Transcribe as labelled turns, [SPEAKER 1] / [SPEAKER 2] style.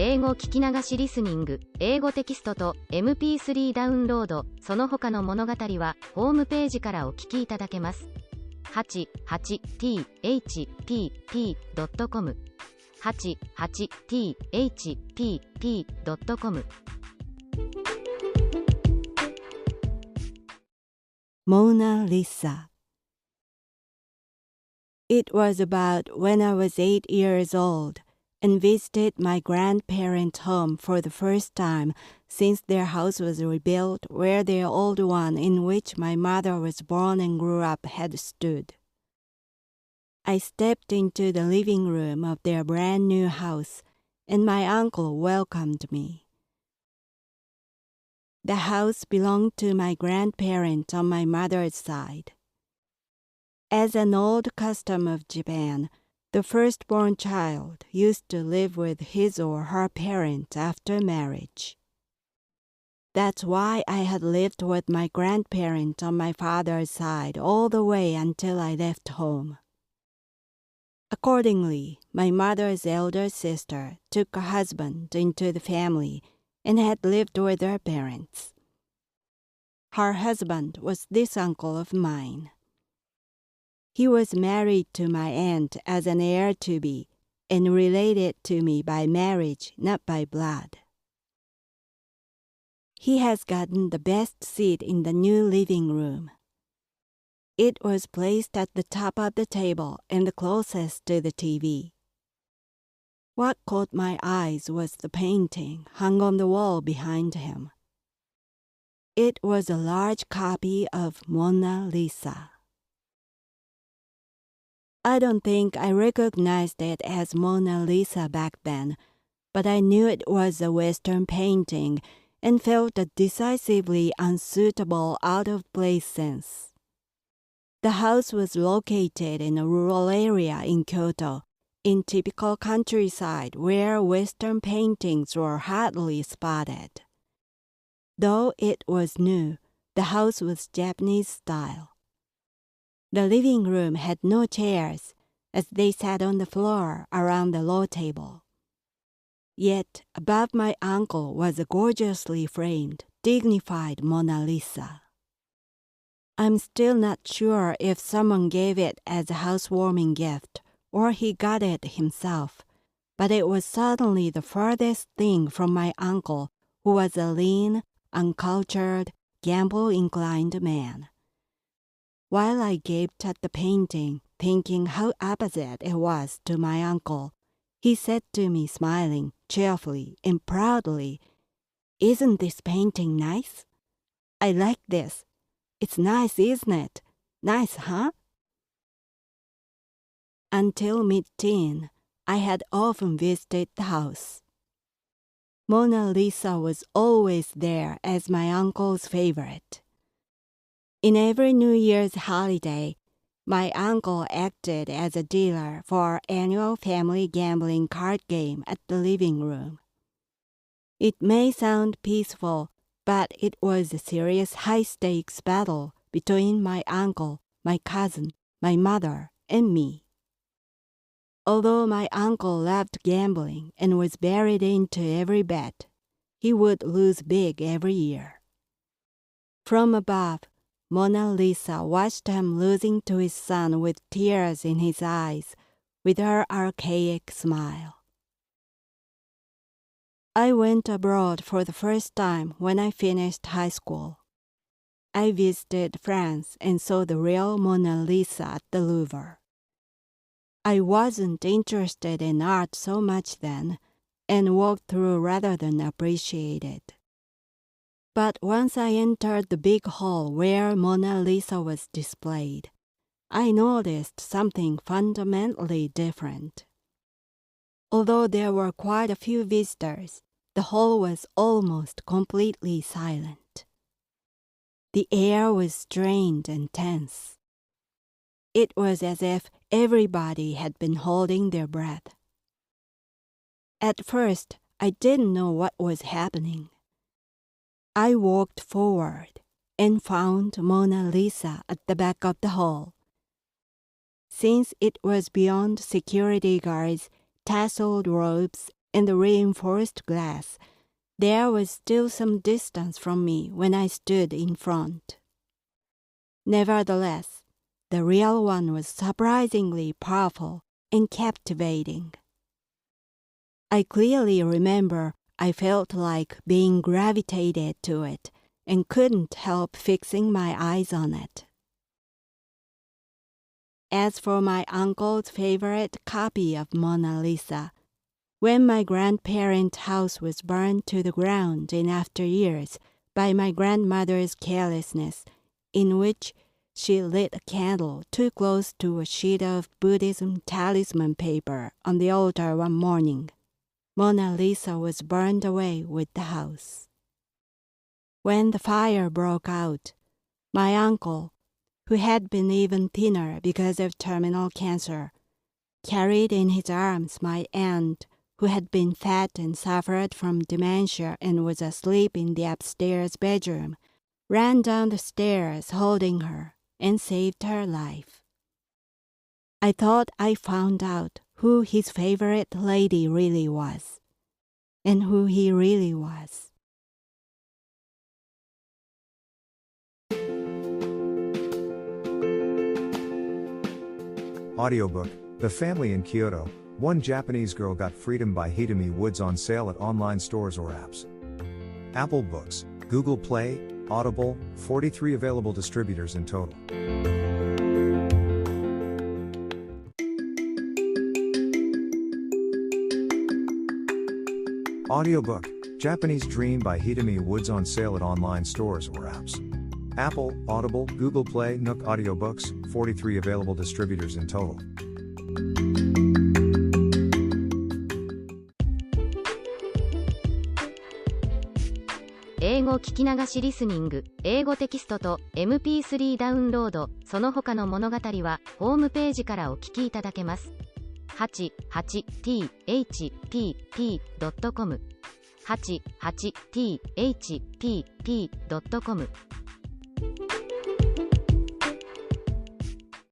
[SPEAKER 1] 英語聞き流しリスニング、英語テキストと MP3 ダウンロード、その他の物語はホームページからお聞きいただけます。88thpp.com 88thpp.com
[SPEAKER 2] Mona Lisa. It was about when I was 8 years old and visited my grandparents' home for the first time since their house was rebuilt where the old one in which my mother was born and grew up had stood. I stepped into the living room of their brand new house, and my uncle welcomed me. The house belonged to my grandparents on my mother's side. As an old custom of Japan, the firstborn child used to live with his or her parents after marriage. That's why I had lived with my grandparents on my father's side all the way until I left home. Accordingly, my mother's elder sister took a husband into the family and had lived with her parents. Her husband was this uncle of mine. He was married to my aunt as an heir-to-be and related to me by marriage, not by blood. He has gotten the best seat in the new living room. It was placed at the top of the table and the closest to the TV. What caught my eyes was the painting hung on the wall behind him. It was a large copy of Mona Lisa. I don't think I recognized it as Mona Lisa back then, but I knew it was a Western painting and felt a decisively unsuitable, out-of-place sense. The house was located in a rural area in Kyoto, in typical countryside where Western paintings were hardly spotted. Though it was new, the house was Japanese style. The living room had no chairs, as they sat on the floor around the low table. Yet above my uncle was a gorgeously framed, dignified Mona Lisa. I'm still not sure if someone gave it as a housewarming gift or he got it himself, but it was certainly the furthest thing from my uncle, who was a lean, uncultured, gamble-inclined man. While I gaped at the painting, thinking how opposite it was to my uncle, he said to me, smiling cheerfully and proudly, "Isn't this painting nice? I like this. It's nice, isn't it? Nice, huh?" Until mid-teen, I had often visited the house. Mona Lisa was always there as my uncle's favorite. In every New Year's holiday, my uncle acted as a dealer for our annual family gambling card game at the living room. It may sound peaceful, but it was a serious high-stakes battle between my uncle, my cousin, my mother, and me. Although my uncle loved gambling and was buried into every bet, he would lose big every year. From above, Mona Lisa watched him losing to his son with tears in his eyes, with her archaic smile. I went abroad for the first time when I finished high school. I visited France and saw the real Mona Lisa at the Louvre. I wasn't interested in art so much then, and walked through rather than appreciated. But once I entered the big hall where Mona Lisa was displayed, I noticed something fundamentally different. Although there were quite a few visitors, the hall was almost completely silent. The air was strained and tense. It was as if everybody had been holding their breath. At first, I didn't know what was happening. I walked forward and found Mona Lisa at the back of the hall. Since it was beyond security guards, tasseled robes, and the reinforced glass, there was still some distance from me when I stood in front. Nevertheless, the real one was surprisingly powerful and captivating. I clearly remember I felt like being gravitated to it and couldn't help fixing my eyes on it. As for my uncle's favorite copy of Mona Lisa, when my grandparents' house was burned to the ground in after years by my grandmother's carelessness, in which she lit a candle too close to a sheet of Buddhism talisman paper on the altar one morning, Mona Lisa was burned away with the house. When the fire broke out, my uncle, who had been even thinner because of terminal cancer, carried in his arms my aunt, who had been fat and suffered from dementia and was asleep in the upstairs bedroom, ran down the stairs holding her, and saved her life. I thought I found out who his favorite lady really was, and who he really was.
[SPEAKER 3] Audiobook, The Family in Kyoto, One Japanese Girl Got Freedom by Hidemi Woods on sale at online stores or apps. Apple Books, Google Play, Audible, 43 available distributors in total. Audiobook, Japanese Dream by Hidemi Woods on sale at online stores or apps. Apple, Audible, Google Play, Nook Audiobooks, 43 available distributors in total.
[SPEAKER 1] 英語聞き流しリスニング、英語テキストと MP3 ダウンロード、その他の物語はホームページからお聞きいただけます。88thpp.com 88thpp.com